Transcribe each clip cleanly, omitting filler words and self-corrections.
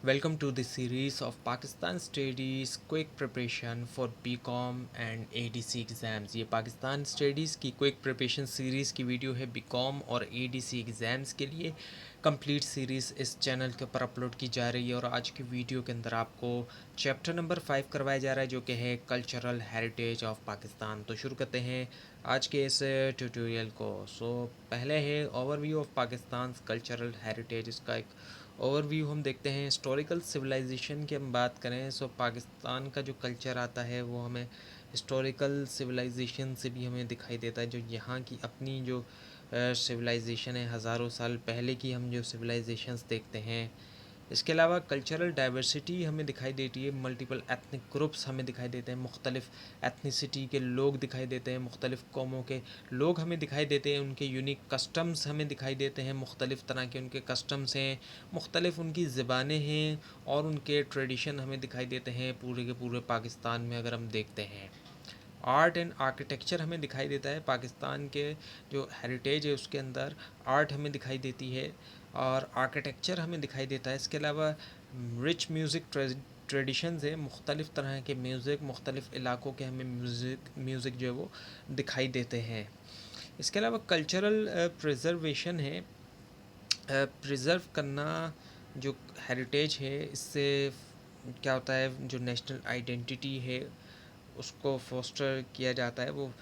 Welcome to the series of Pakistan Studies Quick Preparation for BCom and ADC exams. ये Pakistan studies की quick preparation series की video है BCom और ADC exams के लिए। Complete series इस चैनल के ऊपर अपलोड की जा रही है और आज की वीडियो के अंदर आपको चैप्टर नंबर 5 करवाया जा रहा है जो कि है कल्चरल हेरिटेज ऑफ पाकिस्तान। तो शुरू करते हैं आज के इस ट्यूटोरियल को। पहले है overview of Pakistan cultural heritage. इसका एक ओवरव्यू हम देखते हैं। हिस्टोरिकल सिविलाइजेशन की हम बात करें पाकिस्तान का जो कल्चर आता है वो हमें हिस्टोरिकल सिविलाइजेशन से भी हमें दिखाई देता है। जो यहाँ की अपनी जो सिविलाइजेशन है, हज़ारों साल पहले की हम जो सिविलाइजेशंस देखते हैं। इसके अलावा कल्चरल डाइवर्सिटी हमें दिखाई देती है। मल्टीपल एथनिक ग्रुप्स हमें दिखाई देते हैं, मुख्तलिफ़ एथनिसिटी के लोग दिखाई देते हैं, मुख्तलिफ़ कौमों के लोग हमें दिखाई देते हैं। उनके यूनिक कस्टम्स हमें दिखाई देते हैं, मुख्तलिफ़ तरह के उनके कस्टम्स हैं, मुख्तलिफ़ उनकी ज़बानें हैं और उनके ट्रेडिशन हमें दिखाई देते हैं पूरे के पूरे पाकिस्तान में अगर हम देखते हैं। आर्ट एंड आर्किटेक्चर हमें दिखाई देता है। पाकिस्तान के जो हेरिटेज है उसके अंदर आर्ट हमें दिखाई देती है और आर्किटेक्चर हमें दिखाई देता है। इसके अलावा रिच म्यूज़िक ट्रेडिशंस है, मुख्तलिफ़ तरह के म्यूज़िक, मुख्तलिफ़ इलाकों के हमें म्यूज़िक जो है वो दिखाई देते हैं। इसके अलावा कल्चरल प्रिजर्वेशन है। प्रिज़र्व करना जो हेरिटेज है, इससे क्या होता है, जो नेशनल आइडेंटिटी है उसको फोस्टर किया जाता है। वो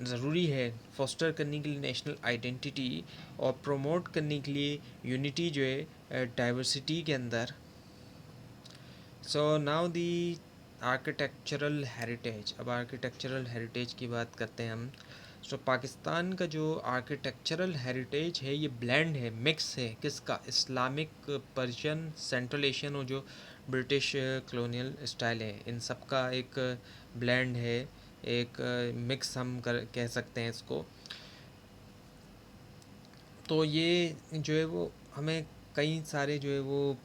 ज़रूरी है फोस्टर करने के लिए नेशनल आइडेंटिटी और प्रमोट करने के लिए यूनिटी जो है डाइवर्सिटी के अंदर। So now the architectural heritage. अब आर्किटेक्चरल हेरिटेज की बात करते हैं हम। पाकिस्तान का जो आर्किटेक्चरल हेरिटेज है ये ब्लेंड है, मिक्स है। किसका? इस्लामिक, पर्शियन, सेंट्रल एशियन और जो ब्रिटिश कॉलोनियल स्टाइल है, इन सब का एक ब्लेंड है, एक मिक्स हम कह सकते हैं इसको। तो ये जो है वो हमें कई सारे जो है वो,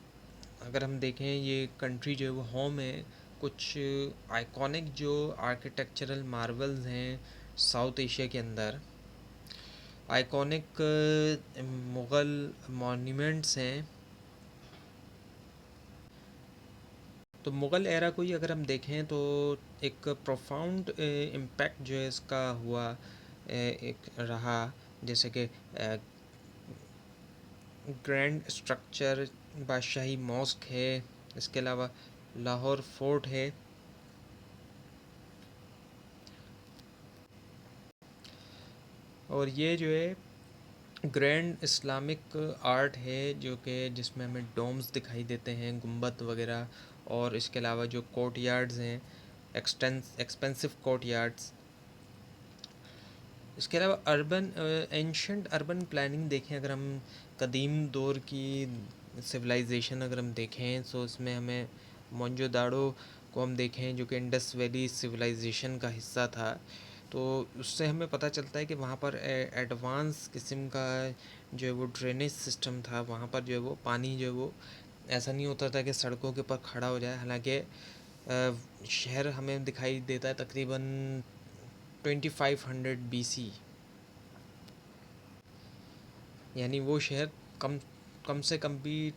अगर हम देखें, ये कंट्री जो है वो होम है कुछ आइकॉनिक जो आर्किटेक्चरल मार्वल्स हैं साउथ एशिया के अंदर। आइकॉनिक मुग़ल मॉन्यूमेंट्स हैं। तो मुग़ल एरा को ही अगर हम देखें तो एक प्रोफाउंड इम्पैक्ट जो है इसका हुआ, एक रहा, जैसे कि ग्रैंड स्ट्रक्चर बादशाही मॉस्क है। इसके अलावा लाहौर फोर्ट है। और ये जो है ग्रैंड इस्लामिक आर्ट है जो कि जिसमें हमें डोम्स दिखाई देते हैं, गुंबद वगैरह। और इसके अलावा जो कोर्ट यार्ड्स हैं, एक्सपेंसिव कोर्ट यार्ड्स। इसके अलावा अर्बन एंशंट अर्बन प्लानिंग देखें, अगर हम कदीम दौर की सिविलाइजेशन अगर हम देखें तो इसमें हमें मोनजोदाड़ो को हम देखें जो कि इंडस वैली सिविलाइजेशन का हिस्सा था। तो उससे हमें पता चलता है कि वहाँ पर एडवांस किस्म का जो है वो ड्रेनेज सिस्टम था। वहाँ पर जो है वो पानी जो है वो ऐसा नहीं होता था कि सड़कों के ऊपर खड़ा हो जाए। हालांकि शहर हमें दिखाई देता है तकरीबन 2500 BC, यानी वो शहर कम कम से कम भी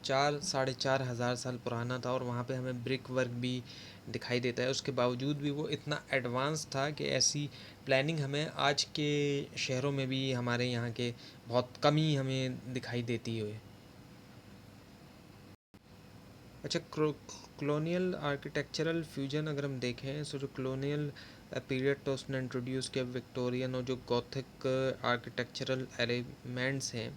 4 साढ़े 4 हज़ार साल पुराना था और वहाँ पे हमें ब्रिक वर्क भी दिखाई देता है। उसके बावजूद भी वो इतना एडवांस था कि ऐसी प्लानिंग हमें आज के शहरों में भी हमारे यहाँ के बहुत कम ही हमें दिखाई देती है। अच्छा, कॉलोनियल आर्किटेक्चरल फ्यूजन अगर हम देखें तो जो कॉलोनियल पीरियड तो उसने इंट्रोड्यूस किया विक्टोरियन और जो गॉथिक आर्किटेक्चरल एलिमेंट्स हैं,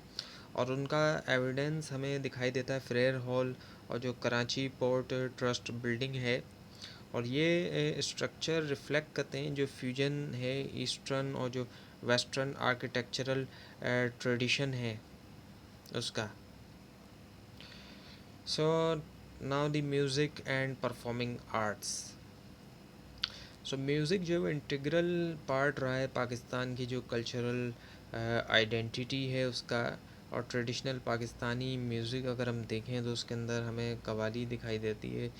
और उनका एविडेंस हमें दिखाई देता है फ्रेयर हॉल और जो कराची पोर्ट ट्रस्ट बिल्डिंग है। और ये स्ट्रक्चर रिफ्लेक्ट करते हैं जो फ्यूजन है ईस्टर्न और जो वेस्टर्न आर्किटेक्चरल ट्रेडिशन है उसका। सो now the music and performing arts. Music जो है इंटीग्रल पार्ट रहा है पाकिस्तान की जो कल्चरल आइडेंटिटी है उसका। और ट्रेडिशनल पाकिस्तानी म्यूज़िक अगर हम देखें तो उसके अंदर हमें कव्वाली दिखाई देती है।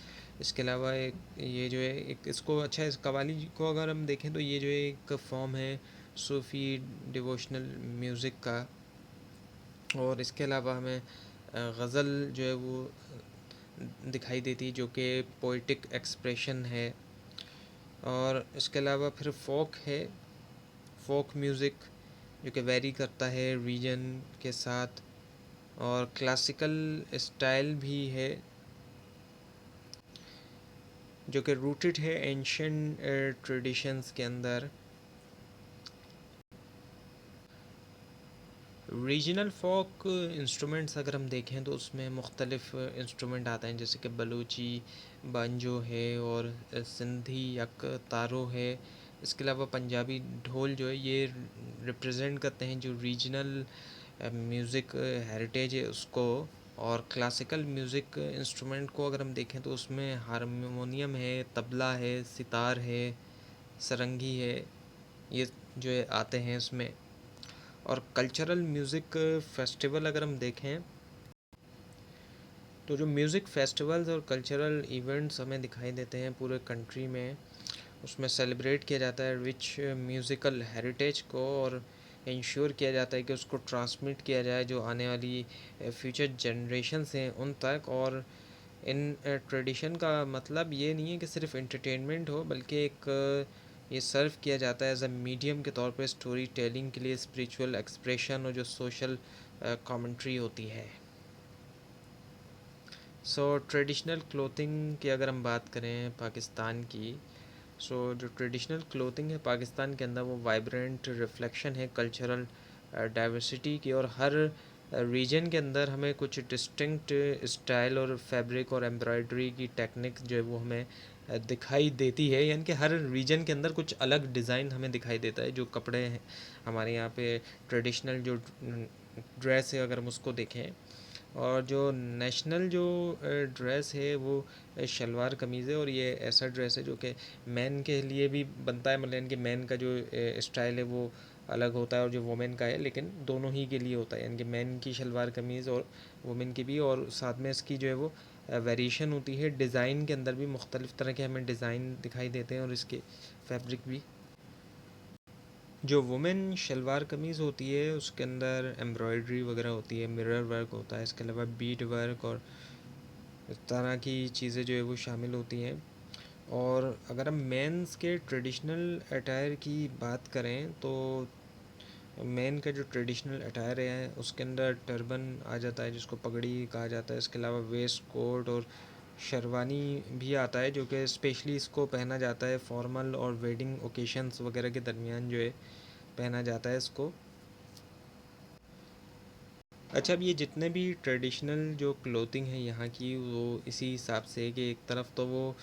इसके अलावा एक ये जो है एक इसको, अच्छा, इस कव्वाली को अगर हम देखें तो ये जो है एक फॉर्म है सूफ़ी डिवोशनल म्यूज़िक का। और इसके अलावा हमें गज़ल जो है वो दिखाई देती है जो कि पोइटिक एक्सप्रेशन है। और इसके अलावा फिर फोक है, फोक म्यूज़िक जो कि वेरी करता है रीजन के साथ। और क्लासिकल स्टाइल भी है जो कि रूटेड है एंशियंट ट्रेडिशंस के अंदर। रीजनल फोक इंस्ट्रूमेंट्स अगर हम देखें तो उसमें मुख्तलिफ इंस्ट्रूमेंट आते हैं, जैसे कि बलूची बांजो है और सिंधी यक तारो है। इसके अलावा पंजाबी ढोल जो है ये रिप्रेजेंट करते हैं जो रीजनल म्यूज़िक हेरिटेज है उसको। और क्लासिकल म्यूज़िक इंस्ट्रूमेंट को अगर हम देखें तो उसमें हारमोनियम है, तबला है, सितार है, सरंगी है, ये जो है आते हैं इसमें। और कल्चरल म्यूज़िक फेस्टिवल अगर हम देखें तो जो म्यूज़िक फेस्टिवल्स और कल्चरल इवेंट्स हमें दिखाई देते हैं पूरे कंट्री में, उसमें सेलिब्रेट किया जाता है रिच म्यूज़िकल हेरिटेज को और इंश्योर किया जाता है कि उसको ट्रांसमिट किया जाए जो आने वाली फ्यूचर जनरेशन्स हैं उन तक। और इन ट्रेडिशन का मतलब ये नहीं है कि सिर्फ एंटरटेनमेंट हो, बल्कि एक ये सर्व किया जाता है एज अ मीडियम के तौर पे स्टोरी टेलिंग के लिए, स्पिरिचुअल एक्सप्रेशन और जो सोशल कमेंट्री होती है। सो ट्रेडिशनल क्लोथिंग की अगर हम बात करें पाकिस्तान की, जो ट्रेडिशनल क्लोथिंग है पाकिस्तान के अंदर वो वाइब्रेंट रिफ्लेक्शन है कल्चरल डाइवर्सिटी की। और हर रीजन के अंदर हमें कुछ डिस्टिंक्ट स्टाइल और फैब्रिक और एम्ब्रॉयडरी की टेक्निक जो है वो हमें दिखाई देती है, यानी कि हर रीजन के अंदर कुछ अलग डिज़ाइन हमें दिखाई देता है। जो कपड़े हैं हमारे यहाँ पे ट्रेडिशनल जो ड्रेस है अगर हम उसको देखें, और जो नेशनल जो ड्रेस है वो शलवार कमीज़ है। और ये ऐसा ड्रेस है जो कि मैन के लिए भी बनता है, मतलब इनके मैन का जो स्टाइल है वो अलग होता है और जो वुमेन का है, लेकिन दोनों ही के लिए होता है, यानी कि मैन की शलवार कमीज़ और वुमेन की भी। और साथ में इसकी जो है वो वेरिएशन होती है डिज़ाइन के अंदर भी, मुख्तलिफ़ तरह के हमें डिज़ाइन दिखाई देते हैं और इसके फैब्रिक भी। जो वुमेन शलवार कमीज़ होती है उसके अंदर एम्ब्रॉयडरी वगैरह होती है, मिरर वर्क होता है, इसके अलावा बीड वर्क और इस तरह की चीज़ें जो है वो शामिल होती हैं। और अगर हम मेंस के ट्रेडिशनल अटायर की बात करें तो मेन का जो ट्रेडिशनल अटायर है उसके अंदर टर्बन आ जाता है जिसको पगड़ी कहा जाता है। इसके अलावा वेस्ट कोट और शेरवानी भी आता है जो कि स्पेशली इसको पहना जाता है फॉर्मल और वेडिंग ओकेशंस वगैरह के दरमियान जो है पहना जाता है इसको। अच्छा, अब ये जितने भी ट्रेडिशनल जो क्लोथिंग है यहाँ की वो इसी हिसाब से है कि एक तरफ तो वो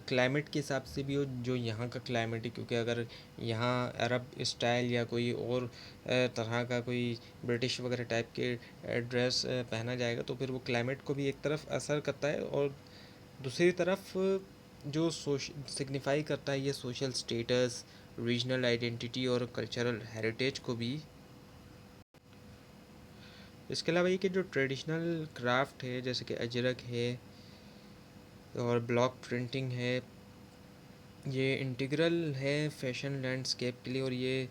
क्लाइमेट के हिसाब से भी हो जो यहाँ का क्लाइमेट है, क्योंकि अगर यहाँ अरब स्टाइल या कोई और तरह का कोई ब्रिटिश वगैरह टाइप के ड्रेस पहना जाएगा तो फिर वो क्लाइमेट को भी एक तरफ असर करता है, और दूसरी तरफ जो सिग्निफाई करता है ये सोशल स्टेटस, रीजनल आइडेंटिटी और कल्चरल हेरिटेज को भी। इसके अलावा ये कि जो ट्रेडिशनल क्राफ्ट है जैसे कि अजरक है और ब्लॉक प्रिंटिंग है, ये इंटीग्रल है फैशन लैंडस्केप के लिए। और ये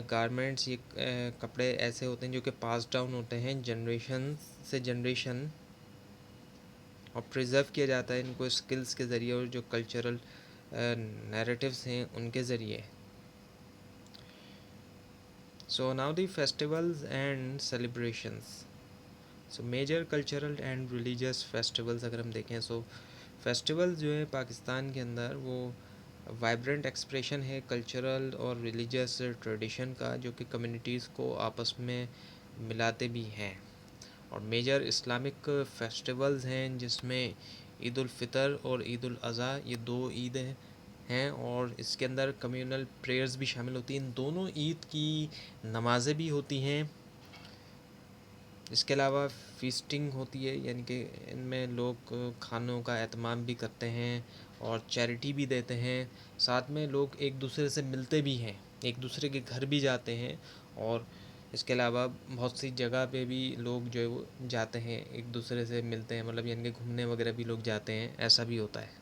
गारमेंट्स, ये कपड़े ऐसे होते हैं जो कि पास डाउन होते हैं जनरेशन से जनरेशन और प्रिजर्व किया जाता है इनको स्किल्स के ज़रिए और जो कल्चरल नैरेटिव्स हैं उनके ज़रिए। So now the festivals and celebrations. So major cultural and religious festivals अगर हम देखें, फेस्टिवल्स जो है पाकिस्तान के अंदर वो वाइब्रेंट एक्सप्रेशन है कल्चरल और रिलीजियस ट्रेडिशन का, जो कि कम्युनिटीज़ को आपस में मिलाते भी हैं। और मेजर इस्लामिक फेस्टिवल्स हैं जिसमें ईद उल फ़ितर और ईद उल अज़हा, ये दो ईदें हैं और इसके अंदर कम्युनल प्रेयर्स भी शामिल होती हैं। इन दोनों ईद की नमाज़ें भी होती हैं। इसके अलावा फ़ीस्टिंग होती है, यानी कि इनमें लोग खानों का एहतमाम भी करते हैं और चैरिटी भी देते हैं। साथ में लोग एक दूसरे से मिलते भी हैं, एक दूसरे के घर भी जाते हैं। और इसके अलावा बहुत सी जगह पे भी लोग जो है वो जाते हैं, एक दूसरे से मिलते हैं, मतलब यानी कि घूमने वगैरह भी लोग जाते हैं, ऐसा भी होता है।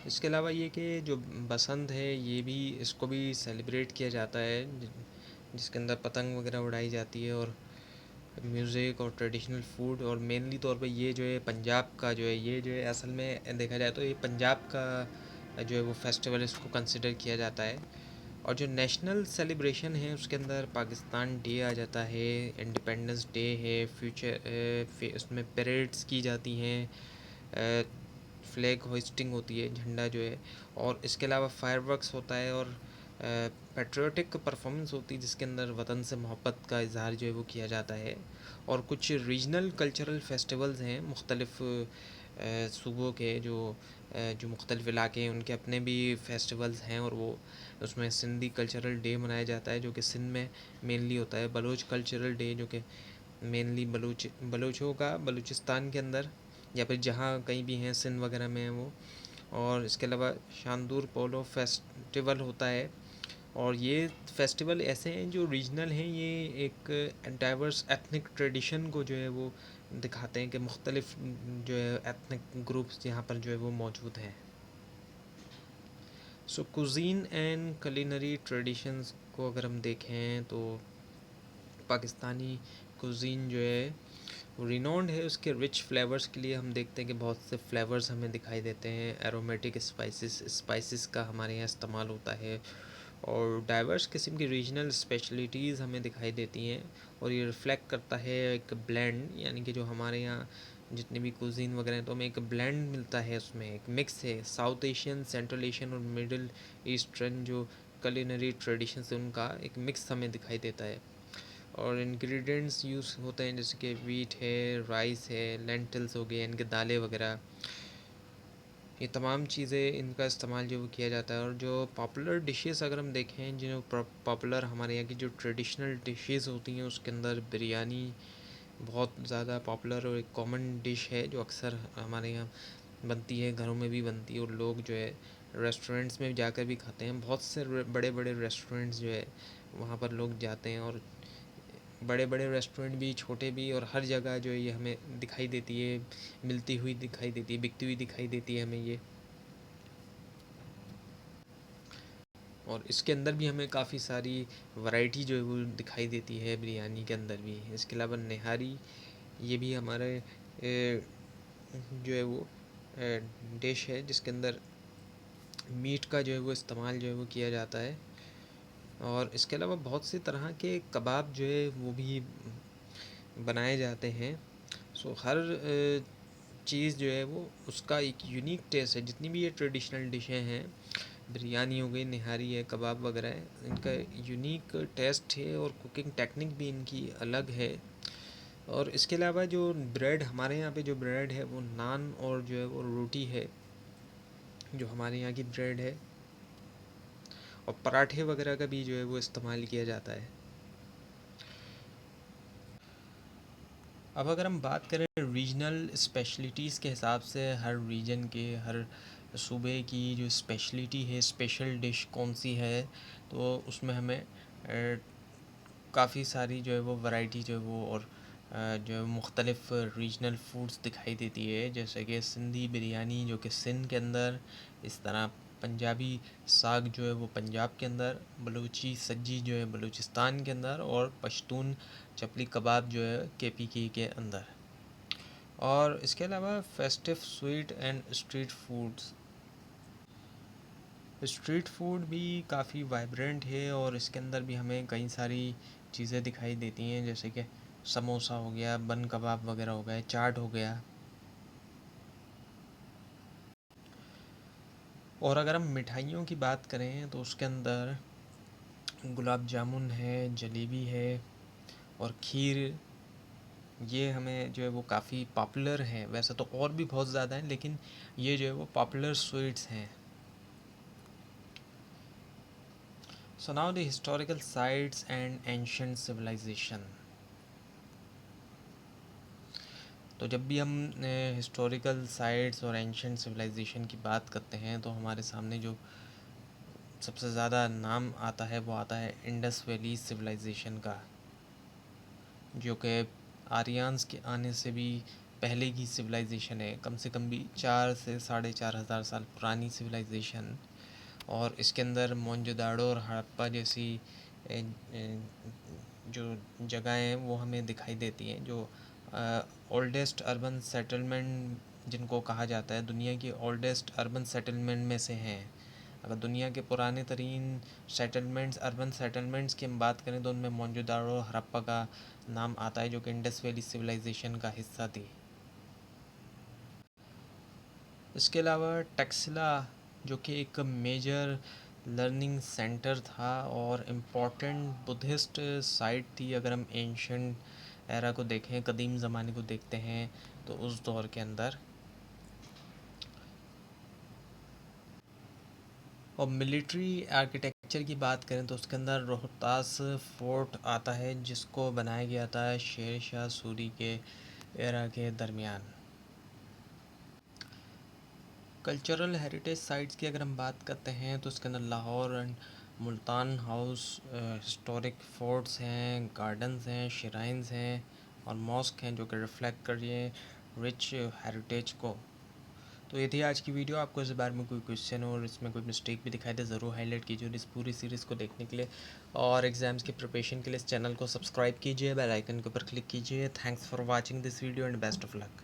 इसके अलावा ये कि जो बसंत है ये भी, इसको भी सेलिब्रेट किया जाता है जिसके अंदर पतंग वगैरह उड़ाई जाती है। और म्यूज़िक और ट्रेडिशनल फूड, और मेनली तौर पे ये जो है पंजाब का जो है, ये जो है असल में देखा जाए तो ये पंजाब का जो है वो फेस्टिवल इसको कंसिडर किया जाता है। और जो नेशनल सेलिब्रेशन है उसके अंदर पाकिस्तान डे आ जाता है, इंडिपेंडेंस डे है, उसमें परेड्स की जाती हैं, फ्लैग होइस्टिंग होती है, झंडा जो है, और इसके अलावा फायरवर्क्स होता है, और पेट्रियोटिक परफॉर्मेंस होती है जिसके अंदर वतन से मोहब्बत का इजहार जो है वो किया जाता है। और कुछ रीजनल कल्चरल फेस्टिवल्स हैं मुख्तलिफ सूबों के, जो मुख्तलिफ इलाके हैं उनके अपने भी फेस्टिवल्स हैं, और वो उसमें सिंधी कल्चरल डे मनाया जाता है जो कि सिंध में मेनली होता है, बलोच कल्चरल डे जो कि मेनली बलोचों का बलूचिस्तान के अंदर, या फिर जहाँ कहीं भी हैं सिंध वगैरह में है वो। और इसके अलावा शांदूर पोलो फेस्टिवल होता है, और ये फेस्टिवल ऐसे हैं जो रीजनल हैं, ये एक डाइवर्स एथनिक ट्रेडिशन को जो है वो दिखाते हैं कि मुख्तलिफ जो है एथनिक ग्रुप्स यहाँ पर जो है वो मौजूद हैं। सो कुजीन एंड कुलिनरी ट्रेडिशंस को अगर हम देखें तो पाकिस्तानी कुजीन जो है वो रिनोन्ड है उसके रिच फ्लेवर्स के लिए। हम देखते हैं कि बहुत से फ्लेवर्स हमें दिखाई देते हैं, एरोमेटिक स्पाइसेस का हमारे यहाँ इस्तेमाल होता है, और डाइवर्स किस्म की रीजनल स्पेशलिटीज़ हमें दिखाई देती हैं। और ये रिफ्लेक्ट करता है एक ब्लेंड, यानी कि जो हमारे यहाँ जितने भी कुजीन वगैरह हैं तो हमें एक ब्लेंड मिलता है, उसमें एक मिक्स है साउथ एशियन, सेंट्रल एशियन और मिडल ईस्टर्न जो कलिनरी ट्रेडिशंस है उनका एक मिक्स हमें दिखाई देता है। और इंग्रेडिएंट्स यूज़ होते हैं जैसे कि वीट है, राइस है, लेंटिल्स हो गए, इनके दालें वगैरह, ये तमाम चीज़ें इनका इस्तेमाल जो किया जाता है। और जो पॉपुलर डिशेस अगर हम देखें, जो पॉपुलर हमारे यहाँ की जो ट्रेडिशनल डिशेस होती हैं उसके अंदर बिरयानी बहुत ज़्यादा पॉपुलर और एक कॉमन डिश है जो अक्सर हमारे यहाँ बनती है, घरों में भी बनती है, और लोग जो है रेस्टोरेंट्स में जाकर भी खाते हैं। बहुत से बड़े बड़े रेस्टोरेंट्स जो है वहाँ पर लोग जाते हैं, और बड़े बड़े रेस्टोरेंट भी, छोटे भी, और हर जगह जो है ये हमें दिखाई देती है, मिलती हुई दिखाई देती है, बिकती हुई दिखाई देती है हमें ये। और इसके अंदर भी हमें काफ़ी सारी वैरायटी जो है वो दिखाई देती है बिरयानी के अंदर भी। इसके अलावा निहारी, ये भी हमारे जो है वो डिश है जिसके अंदर मीट का जो है वो इस्तेमाल जो है वो किया जाता है। और इसके अलावा बहुत सी तरह के कबाब जो है वो भी बनाए जाते हैं। सो हर चीज़ जो है वो उसका एक यूनिक टेस्ट है। जितनी भी ये ट्रेडिशनल डिशें हैं, बिरयानी हो गई, निहारी है, कबाब वगैरह है, इनका यूनिक टेस्ट है और कुकिंग टेक्निक भी इनकी अलग है। और इसके अलावा जो ब्रेड, हमारे यहाँ पे जो ब्रेड है वो नान और जो है वो रोटी है जो हमारे यहाँ की ब्रेड है, और पराठे वगैरह का भी जो है वो इस्तेमाल किया जाता है। अब अगर हम बात करें रीजनल स्पेशलिटीज़ के हिसाब से, हर रीजन के, हर सूबे की जो स्पेशलिटी है, स्पेशल डिश कौन सी है, तो उसमें हमें काफ़ी सारी जो है वो वैरायटी जो है वो, और जो है मुख्तलिफ रीजनल फूड्स दिखाई देती है, जैसे कि सिंधी बिरयानी जो कि सिंध के अंदर, इस तरह पंजाबी साग जो है वो पंजाब के अंदर, बलूची सज्जी जो है बलूचिस्तान के अंदर, और पश्तून चपली कबाब जो है केपीके के अंदर। और इसके अलावा festive sweet and street foods, street food भी काफ़ी वाइब्रेंट है, और इसके अंदर भी हमें कई सारी चीज़ें दिखाई देती हैं, जैसे कि समोसा हो गया, बन कबाब वगैरह हो गए, चाट हो गया। और अगर हम मिठाइयों की बात करें तो उसके अंदर गुलाब जामुन है, जलेबी है, और खीर, ये हमें जो है वो काफ़ी पॉपुलर है। वैसे तो और भी बहुत ज़्यादा हैं, लेकिन ये जो है वो पॉपुलर स्वीट्स हैं। So now the historical sites and ancient civilization. तो जब भी हम हिस्टोरिकल साइट्स और एंशंट सिविलाइजेशन की बात करते हैं तो हमारे सामने जो सबसे ज़्यादा नाम आता है वो आता है इंडस वैली सिविलाइजेशन का, जो कि आर्यंस के आने से भी पहले की सिविलाइजेशन है, कम से कम भी 4 से 4,500 साल पुरानी सिविलाइजेशन। और इसके अंदर मोहनजोदाड़ो और हड़प्पा जैसी जो जगहें हैं वो हमें दिखाई देती हैं, जो ओल्डेस्ट अर्बन सेटलमेंट जिनको कहा जाता है, दुनिया की ओल्डेस्ट अर्बन सेटलमेंट में से हैं। अगर दुनिया के पुराने तरीन सेटलमेंट्स, अर्बन सेटलमेंट्स की हम बात करें तो उनमें मोहनजोदाड़ो, हड़प्पा का नाम आता है, जो कि इंडस वैली सिविलाइजेशन का हिस्सा थी। इसके अलावा टैक्सिला, जो कि एक मेजर लर्निंग सेंटर था और इम्पोर्टेंट बुद्धिस्ट साइट थी। अगर हम एंशंट एरा को देखें, कदीम ज़माने को देखते हैं, तो उस दौर के अंदर। और मिलिट्री आर्किटेक्चर की बात करें तो उसके अंदर रोहतास फोर्ट आता है, जिसको बनाया गया था शेर शाह सूरी के एरा के दरमियान। कल्चरल हेरिटेज साइट्स की अगर हम बात करते हैं तो उसके अंदर Lahore and Multan house historic forts हैं, गार्डन्स हैं, श्राइन्स हैं और मॉस्क हैं, जो कि रिफ्लेक्ट कर रही हैं रिच हेरिटेज को। तो ये थी आज की वीडियो। आपको इस बारे में कोई क्वेश्चन हो और इसमें कोई मिस्टेक भी दिखाई दे, ज़रूर हाईलाइट कीजिए। और इस पूरी सीरीज़ को देखने के लिए और एग्ज़ाम्स की प्रिपरेशन के लिए इस चैनल को सब्सक्राइब कीजिए, बेल आइकन के ऊपर क्लिक कीजिए। Thanks for watching this video and best of luck.